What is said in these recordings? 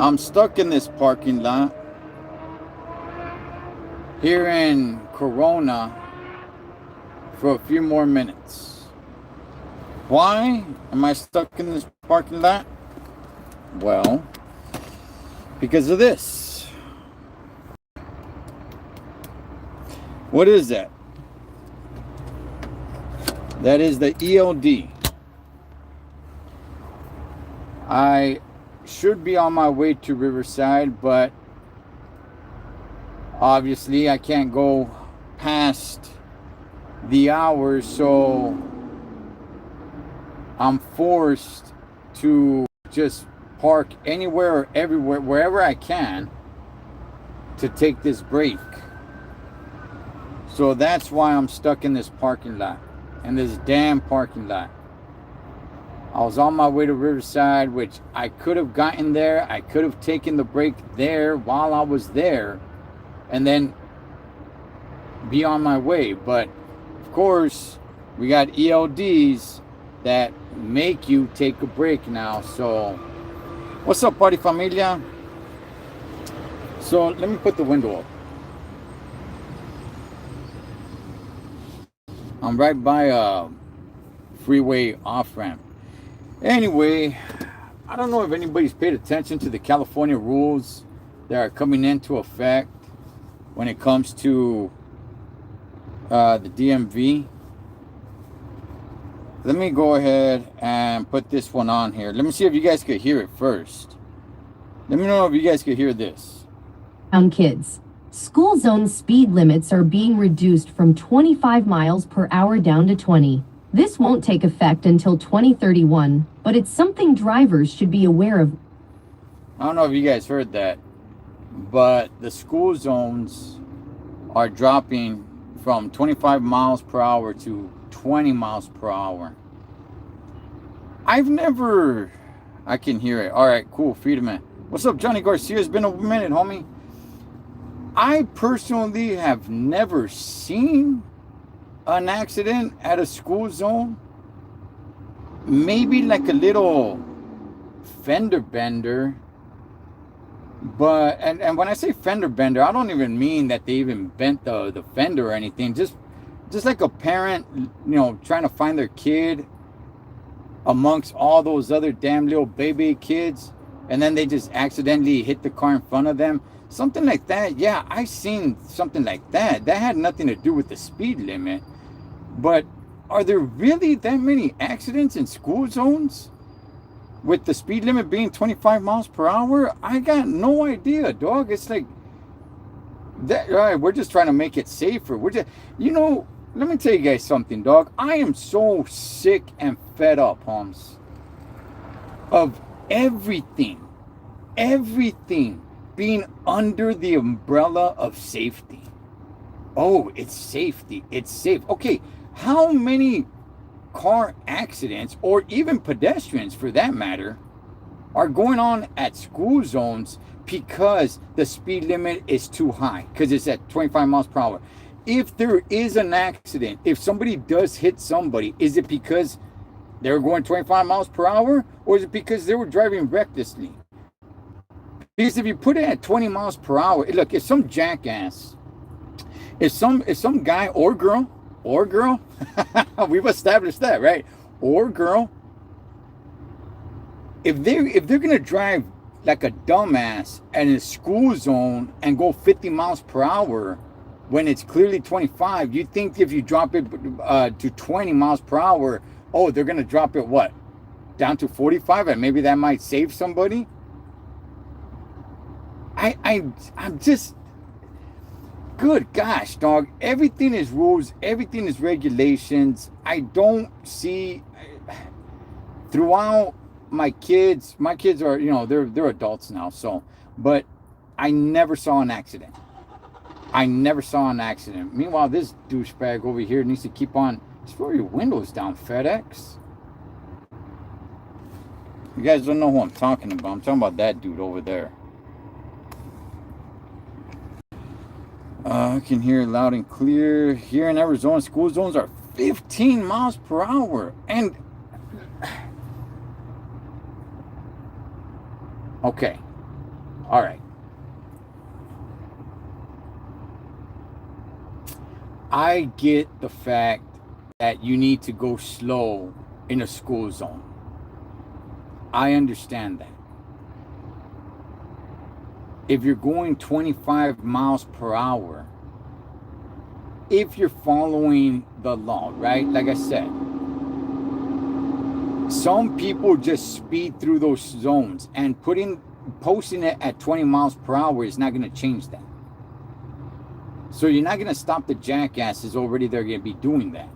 I'm stuck in this parking lot here in Corona for a few more minutes. Why am I stuck in this parking lot? Well, because of this. What is that? That is the ELD. I should be on my way to Riverside, but obviously I can't go past the hours, so I'm forced to just park anywhere or everywhere, wherever I can, to take this break. So that's why I'm stuck in this parking lot, in this damn parking lot. I was on my way to Riverside, which I could have gotten there. I could have taken the break there while I was there and then be on my way. But of course, we got ELDs that make you take a break now. So what's up, party familia? So let me put the window up. I'm right by a freeway off-ramp. Anyway, I don't know if anybody's paid attention to the California rules that are coming into effect when it comes to the DMV. Let me go ahead and put this one on here. Let me see if you guys could hear it first. Let me know if you guys could hear this. Kids, school zone speed limits are being reduced from 25 miles per hour down to 20. This won't take effect until 2031, but it's something drivers should be aware of. I don't know if you guys heard that, but the school zones are dropping from 25 miles per hour to 20 miles per hour. I can hear it. All right, cool. Freedom. What's up, Johnny Garcia? It's been a minute, homie. I personally have never seen an accident at a school zone. Maybe like a little fender bender. But, and when I say fender bender, I don't even mean that they even bent the fender or anything. Just like a parent, trying to find their kid amongst all those other damn little baby kids, and then they just accidentally hit the car in front of them. Something like that. Yeah, I seen something like that. That had nothing to do with the speed limit. But are there really that many accidents in school zones with the speed limit being 25 miles per hour? I got no idea, dog. It's like that. All right, we're just trying to make it safer. We're just, let me tell you guys something, dog. I am so sick and fed up, Holmes, of everything being under the umbrella of safety. Oh, it's safety. It's safe. Okay, how many car accidents, or even pedestrians for that matter, are going on at school zones because the speed limit is too high, because it's at 25 miles per hour? If there is an accident, if somebody does hit somebody, is it because they were going 25 miles per hour, or is it because they were driving recklessly? Because if you put it at 20 miles per hour, look, if some jackass, if some guy or girl, we've established that, right? Or girl, if they're gonna drive like a dumbass in a school zone and go 50 miles per hour when it's clearly 25, you think if you drop it to 20 miles per hour, oh, they're gonna drop it what? Down to 45, and maybe that might save somebody? I'm just, good gosh, dog. Everything is rules. Everything is regulations. I don't see throughout my kids are, they're adults now. So, but I never saw an accident. Meanwhile, this douchebag over here needs to keep on. Just roll your windows down, FedEx. You guys don't know who I'm talking about. I'm talking about that dude over there. I can hear it loud and clear. Here in Arizona, school zones are 15 miles per hour. And okay, All right. I get the fact that you need to go slow in a school zone. I understand that. If you're going 25 miles per hour, if you're following the law, right? Like I said, some people just speed through those zones, and posting it at 20 miles per hour is not going to change that. So you're not going to stop the jackasses already. They're going to be doing that.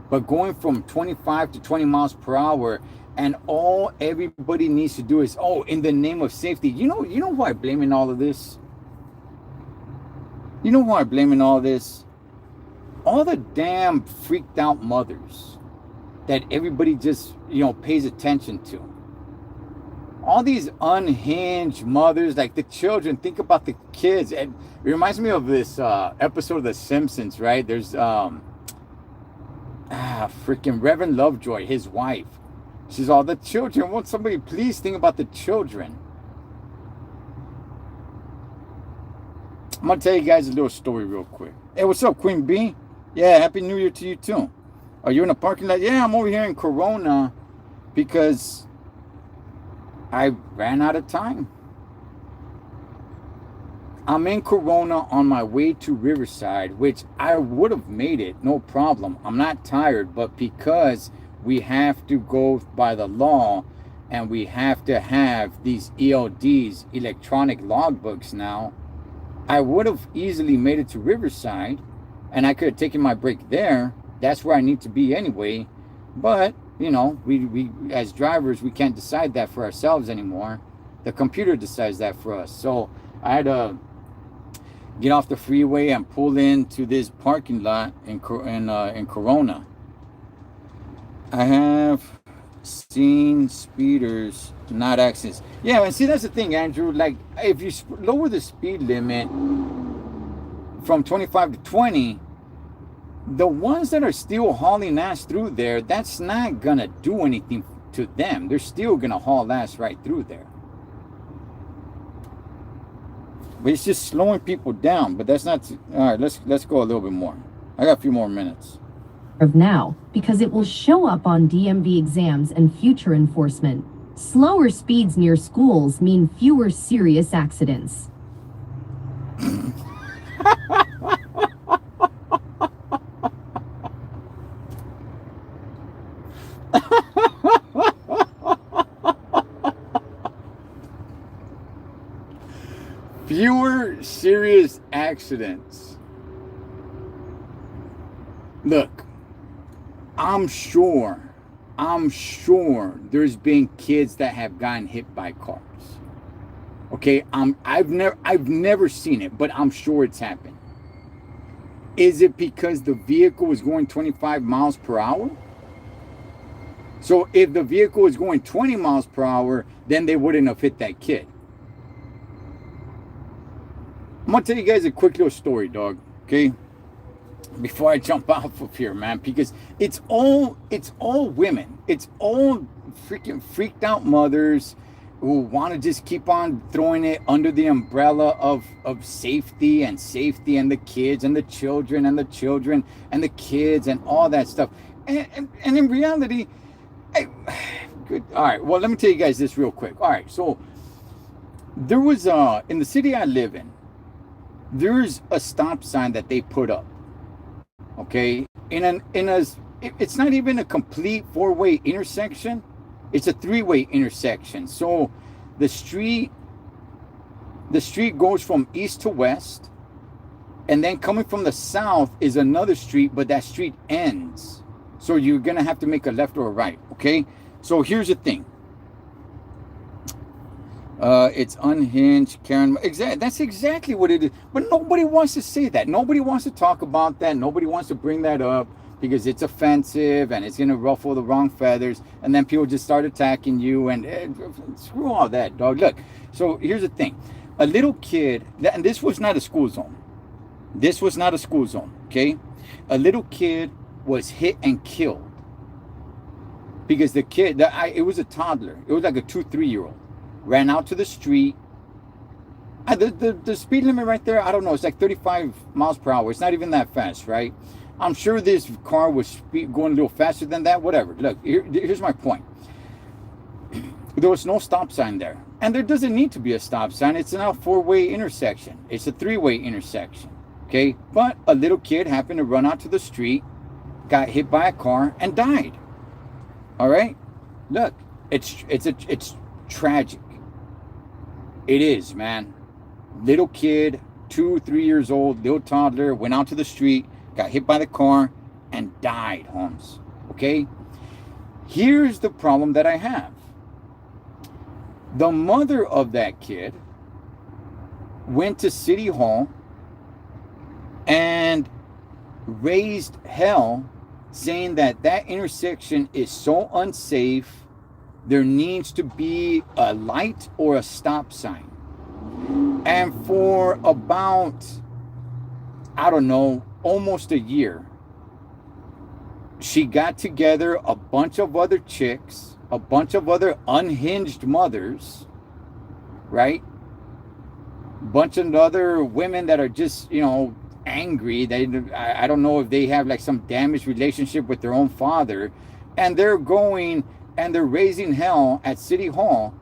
But going from 25 to 20 miles per hour, and all everybody needs to do is, oh, in the name of safety. You know why I'm blaming all of this? You know why I'm blaming all this? All the damn freaked out mothers that everybody just, pays attention to. All these unhinged mothers, like the children, think about the kids. And it reminds me of this episode of The Simpsons, right? There's freaking Reverend Lovejoy, his wife. She's all, the children, won't somebody please think about the children? I'm gonna tell you guys a little story real quick. Hey, what's up, Queen B? Yeah, Happy New Year to you too. Are you in a parking lot? Yeah, I'm over here in Corona because I ran out of time. I'm in Corona on my way to Riverside, which I would have made it, no problem. I'm not tired, but because we have to go by the law and we have to have these ELDs, electronic logbooks now, I would have easily made it to Riverside and I could have taken my break there. That's where I need to be anyway. But, we as drivers, we can't decide that for ourselves anymore. The computer decides that for us. So I had to get off the freeway and pull into this parking lot in Corona. I have seen speeders, not accidents. Yeah, and see, that's the thing, Andrew. Like, if you lower the speed limit from 25 to 20, the ones that are still hauling ass through there, that's not gonna do anything to them. They're still gonna haul ass right through there. But it's just slowing people down. But that's not. All right, let's go a little bit more. I got a few more minutes. Of now, because it will show up on DMV exams and future enforcement. Slower speeds near schools mean fewer serious accidents. Fewer serious accidents. Look, I'm sure there's been kids that have gotten hit by cars. Okay, I've never seen it, but I'm sure it's happened. Is it because the vehicle was going 25 miles per hour? So if the vehicle was going 20 miles per hour, then they wouldn't have hit that kid. I'm gonna tell you guys a quick little story, dog. Okay, before I jump off of here, man, because it's all women. It's all freaking freaked out mothers who want to just keep on throwing it under the umbrella of safety and the kids and the children and the children and the kids and all that stuff. And in reality, good. All right. Well, let me tell you guys this real quick. All right. So there was in the city I live in, there's a stop sign that they put up. Okay, it's not even a complete four-way intersection. It's a three-way intersection. So the street goes from east to west, and then coming from the south is another street, but that street ends. So you're gonna have to make a left or a right. Okay, so here's the thing. It's unhinged, Karen. That's exactly what it is. But nobody wants to say that. Nobody wants to talk about that. Nobody wants to bring that up because it's offensive and it's going to ruffle the wrong feathers. And then people just start attacking you. And screw all that, dog. Look, so here's the thing. A little kid, and this was not a school zone. This was not a school zone, okay? A little kid was hit and killed because the kid, it was a toddler. It was like a 2-3-year-old. ran out to the street. The speed limit right there, I don't know, it's like 35 miles per hour. It's not even that fast, right? I'm sure this car was going a little faster than that, whatever. Look, here's my point. There was no stop sign there. And there doesn't need to be a stop sign. It's now a 4-way intersection. It's a 3-way intersection, okay? But a little kid happened to run out to the street, got hit by a car, and died. All right? Look, it's tragic. It is, man. Little kid, 2, 3 years old, little toddler, went out to the street, got hit by the car, and died, Holmes. Okay? Here's the problem that I have. The mother of that kid went to City Hall and raised hell, saying that that intersection is so unsafe, there needs to be a light or a stop sign. And for about, I don't know, almost a year, she got together a bunch of other chicks, a bunch of other unhinged mothers, right? Bunch of other women that are just, angry. I don't know if they have like some damaged relationship with their own father, and they're going and they're raising hell at City Hall,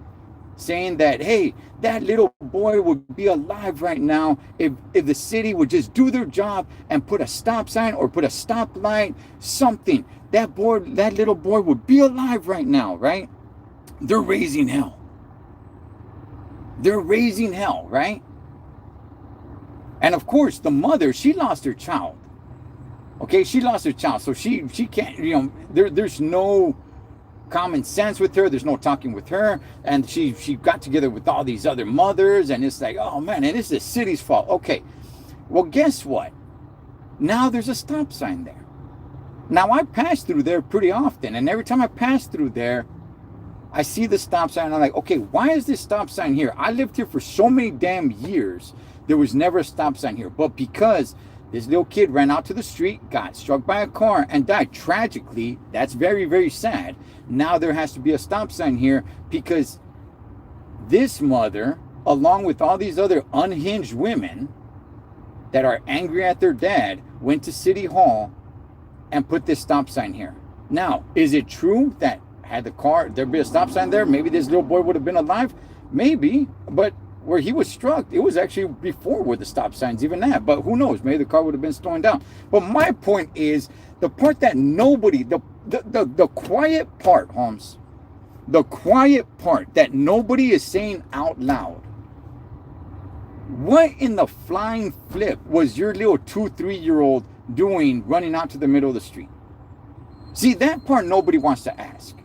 saying that, hey, that little boy would be alive right now if the city would just do their job and put a stop sign or put a stoplight, something. That little boy would be alive right now, right? They're raising hell. They're raising hell, right? And of course, the mother, she lost her child. Okay, she lost her child. So she can't, there's no common sense with her. There's no talking with her. And she got together with all these other mothers. And it's like, oh man, and it's the city's fault. Okay, well, guess what? Now there's a stop sign there. Now I pass through there pretty often. And every time I pass through there, I see the stop sign. And I'm like, okay, why is this stop sign here? I lived here for so many damn years. There was never a stop sign here. But because this little kid ran out to the street, got struck by a car, and died tragically, that's very, very sad. Now there has to be a stop sign here because this mother, along with all these other unhinged women that are angry at their dad, went to City Hall and put this stop sign here. Now, is it true that had there'd be a stop sign there, maybe this little boy would have been alive? Maybe, but where he was struck, it was actually before where the stop signs even at. But who knows? Maybe the car would have been slowing down. But my point is, the part that nobody, the quiet part, Holmes, the quiet part that nobody is saying out loud. What in the flying flip was your little 2, 3-year-old doing running out to the middle of the street? See, that part nobody wants to ask.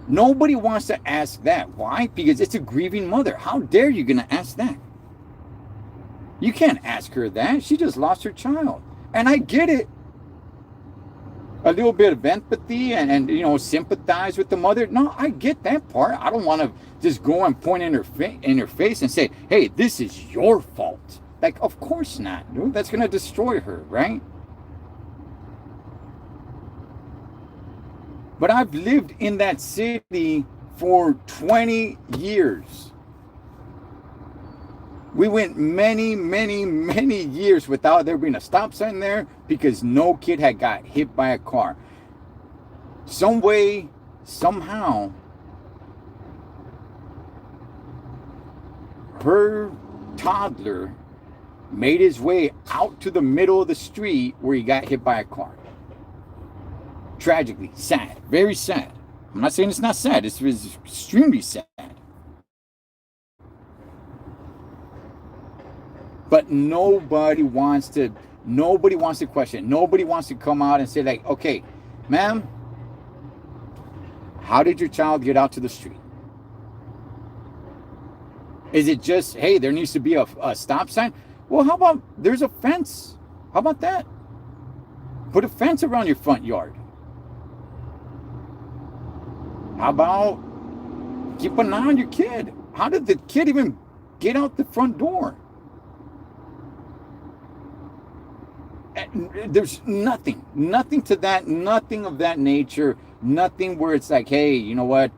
Nobody wants to ask that. Why? Because it's a grieving mother. How dare you gonna ask that? You can't ask her that. She just lost her child. And I get it. A little bit of empathy and sympathize with the mother. No, I get that part. I don't want to just go and point in her face and say, hey, this is your fault. Like, of course not, dude. That's gonna destroy her, right? But I've lived in that city for 20 years. We went many, many, many years without there being a stop sign there because no kid had got hit by a car. Some way, somehow, her toddler made his way out to the middle of the street where he got hit by a car. Tragically, sad, very sad. I'm not saying it's not sad, it's extremely sad. But nobody wants to question. Nobody wants to come out and say like, okay, ma'am, how did your child get out to the street? Is it just, hey, there needs to be a stop sign? Well, how about there's a fence? How about that? Put a fence around your front yard. How about keep an eye on your kid? How did the kid even get out the front door? There's nothing to that, nothing of that nature, nothing where it's like, hey, you know what?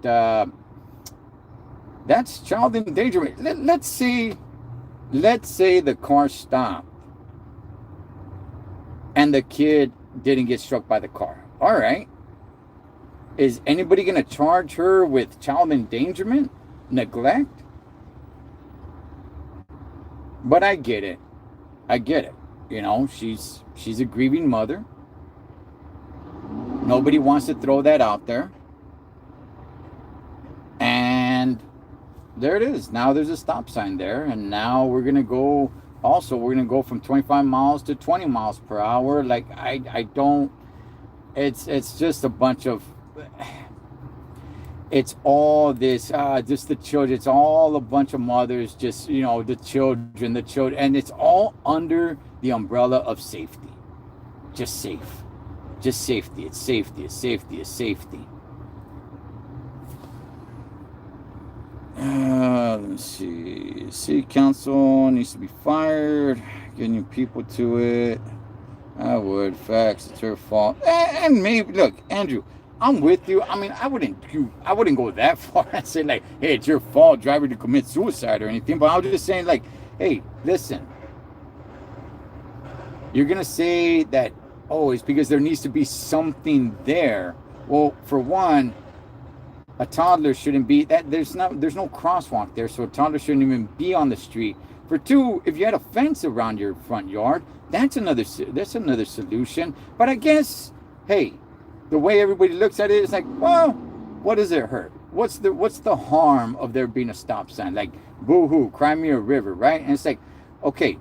That's child endangerment. Let's say the car stopped and the kid didn't get struck by the car. All right. Is anybody going to charge her with child endangerment? Neglect? But I get it. I get it. You know, she's a grieving mother. Nobody wants to throw that out there. And there it is. Now there's a stop sign there, and now we're gonna go. Also, we're gonna go from 25 miles to 20 miles per hour. Like I don't. It's just a bunch of. It's all this, just the children. It's all a bunch of mothers, just the children, and it's all under the umbrella of safety. Just safe, just safety. It's safety. It's safety. It's safety. Let's see. City council needs to be fired. Getting people to it. I would. Facts. It's her fault. And maybe look, Andrew. I'm with you. I mean, I wouldn't go that far and say like, hey, it's your fault, driver, to commit suicide or anything. But I was just saying like, hey, listen. You're gonna say that, oh, it's because there needs to be something there. Well, for one, a toddler shouldn't be that. There's no crosswalk there, so a toddler shouldn't even be on the street. For two, if you had a fence around your front yard, that's another solution. But I guess, hey, the way everybody looks at it is like, well, what does it hurt? What's the harm of there being a stop sign? Like, boo-hoo, cry me a river, right? And it's like, okay,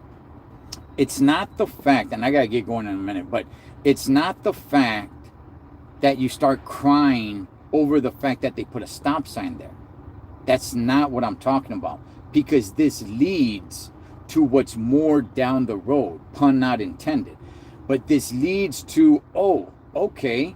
it's not the fact, and I gotta get going in a minute, but it's not the fact that you start crying over the fact that they put a stop sign there. That's not what I'm talking about, because this leads to what's more down the road, pun not intended. But this leads to, oh, okay,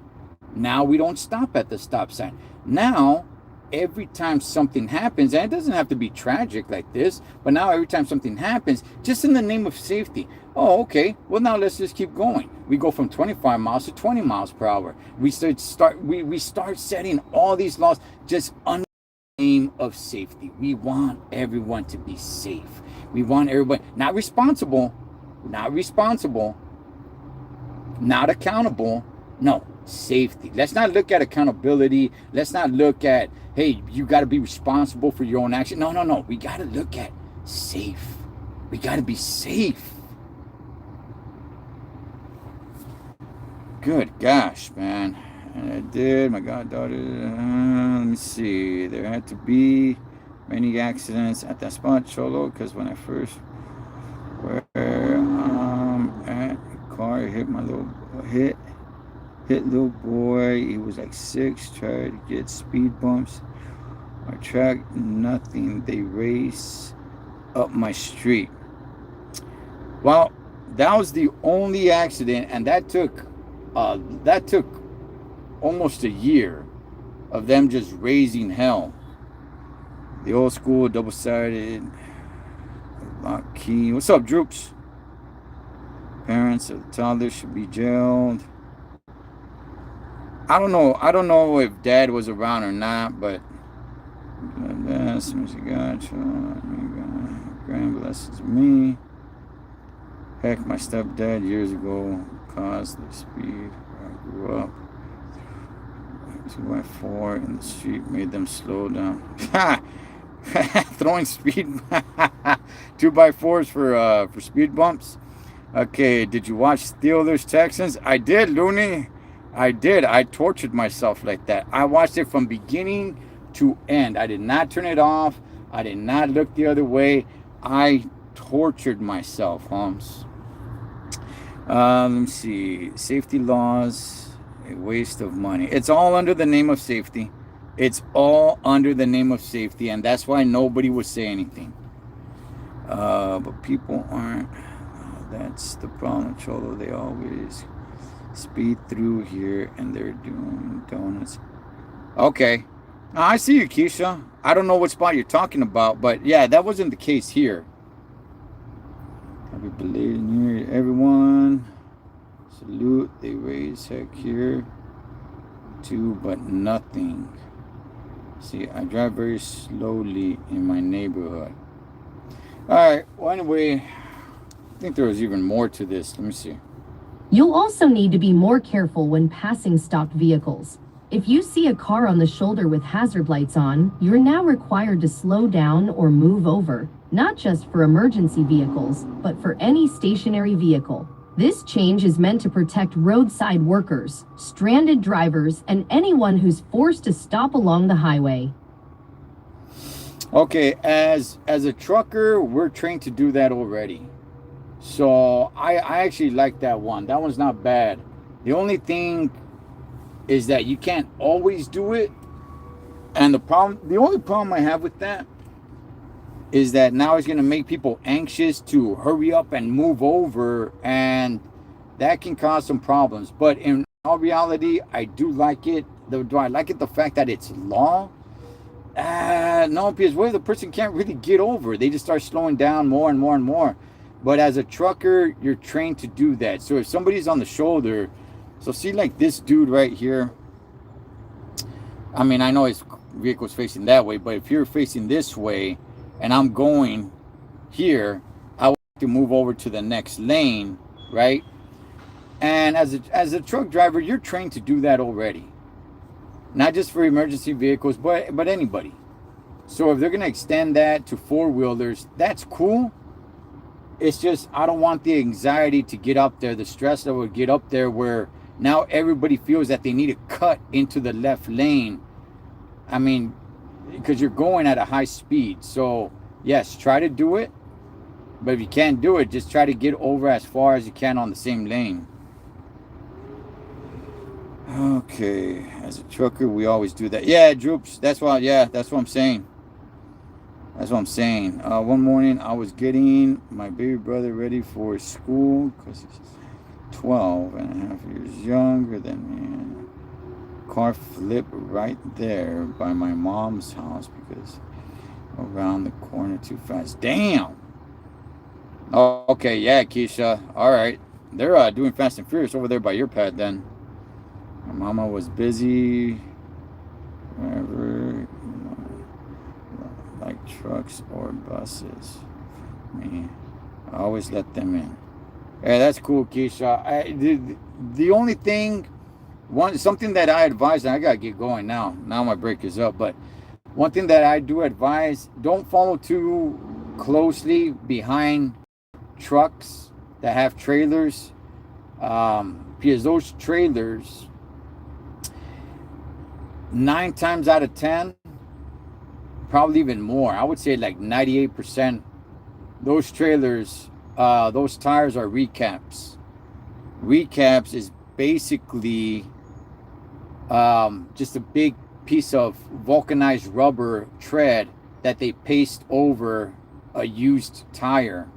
now we don't stop at the stop sign. Now, every time something happens, and it doesn't have to be tragic like this, but now every time something happens, just in the name of safety, oh, okay, well, now let's just keep going. We go from 25 miles to 20 miles per hour. We start setting all these laws just under the name of safety. We want everyone to be safe. We want everybody not responsible, not accountable. No, safety. Let's not look at accountability. Let's not look at, hey, you got to be responsible for your own action. No. We got to look at safe. We got to be safe. Good gosh, man. And I did. My goddaughter. Let me see. There had to be many accidents at that spot, Cholo, because when I first were at a car, hit little boy. He was like 6, tried to get speed bumps. I tracked nothing. They race up my street. Well, that was the only accident, and that took almost a year of them just raising hell. The old school double-sided lock key. What's up, Droops? Parents of the toddler should be jailed. I don't know if Dad was around or not, but that's grand blesses me. Heck, my stepdad years ago caused the speed where I grew up. 2x4 in the street made them slow down. Throwing speed 2x4s for speed bumps. Okay, did you watch Steelers Texans? I did, Looney. I did. I tortured myself like that. I watched it from beginning to end. I did not turn it off. I did not look the other way. I tortured myself, Holmes. Let me see. Safety laws, a waste of money. It's all under the name of safety. It's all under the name of safety, and that's why nobody would say anything. But people aren't. That's the problem, Cholo. They always speed through here, and they're doing donuts. Okay. I see you, Keisha. I don't know what spot you're talking about, but yeah, that wasn't the case here. Happy belated New Year, everyone. Salute. They raise heck here too, but nothing. See, I drive very slowly in my neighborhood. Alright, well, anyway, I think there was even more to this. Let me see. You'll also need to be more careful when passing stopped vehicles. If you see a car on the shoulder with hazard lights on, you're now required to slow down or move over, not just for emergency vehicles, but for any stationary vehicle. This change is meant to protect roadside workers, stranded drivers, and anyone who's forced to stop along the highway. Okay, as a trucker, we're trained to do that already. So I actually like that one. That one's not bad. The only thing is that you can't always do it. And the only problem I have with that is that now it's going to make people anxious to hurry up and move over, and that can cause some problems. But in all reality, I do like it. Do I like it the fact that it's law? No, because what if the person can't really get over? They just start slowing down more and more and more. But as a trucker, you're trained to do that. So if somebody's on the shoulder, so see like this dude right here. I mean, I know his vehicle's facing that way, but if you're facing this way and I'm going here, I would have to move over to the next lane, right? And as a truck driver, you're trained to do that already. Not just for emergency vehicles, but anybody. So if they're going to extend that to four-wheelers, that's cool. It's just, I don't want the anxiety to get up there, the stress that would get up there where now everybody feels that they need to cut into the left lane. I mean, because you're going at a high speed. So, yes, try to do it. But if you can't do it, just try to get over as far as you can on the same lane. Okay, as a trucker, we always do that. Yeah, Droops, that's what I'm saying. That's what I'm saying. One morning, I was getting my baby brother ready for school because he's 12 and a half years younger than me. Car flipped right there by my mom's house because around the corner too fast. Damn! Oh, okay, yeah, Keisha. All right. They're doing Fast and Furious over there by your pad then. My mama was busy. Wherever. Like trucks or buses. Me, I always let them in. Yeah, that's cool, Keisha. The only thing, something that I advise, and I gotta get going now. Now my break is up, but one thing that I do advise: don't follow too closely behind trucks that have trailers, because those trailers, 9 times out of 10. Probably even more. I would say like 98%. Those trailers, those tires are recaps. Recaps is basically just a big piece of vulcanized rubber tread that they paste over a used tire.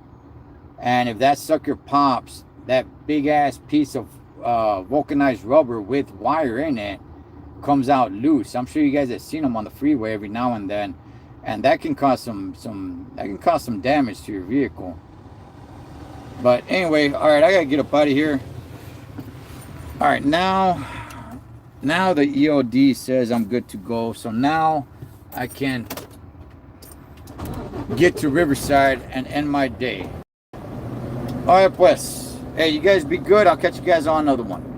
And if that sucker pops, that big ass piece of vulcanized rubber with wire in it comes out loose. I'm sure you guys have seen them on the freeway every now and then, and that can cause some damage to your vehicle. But anyway, all right, I gotta get up out of here. All right, now the EOD says I'm good to go, so now I can get to Riverside and end my day. All right, pues. Hey, you guys be good. I'll catch you guys on another one.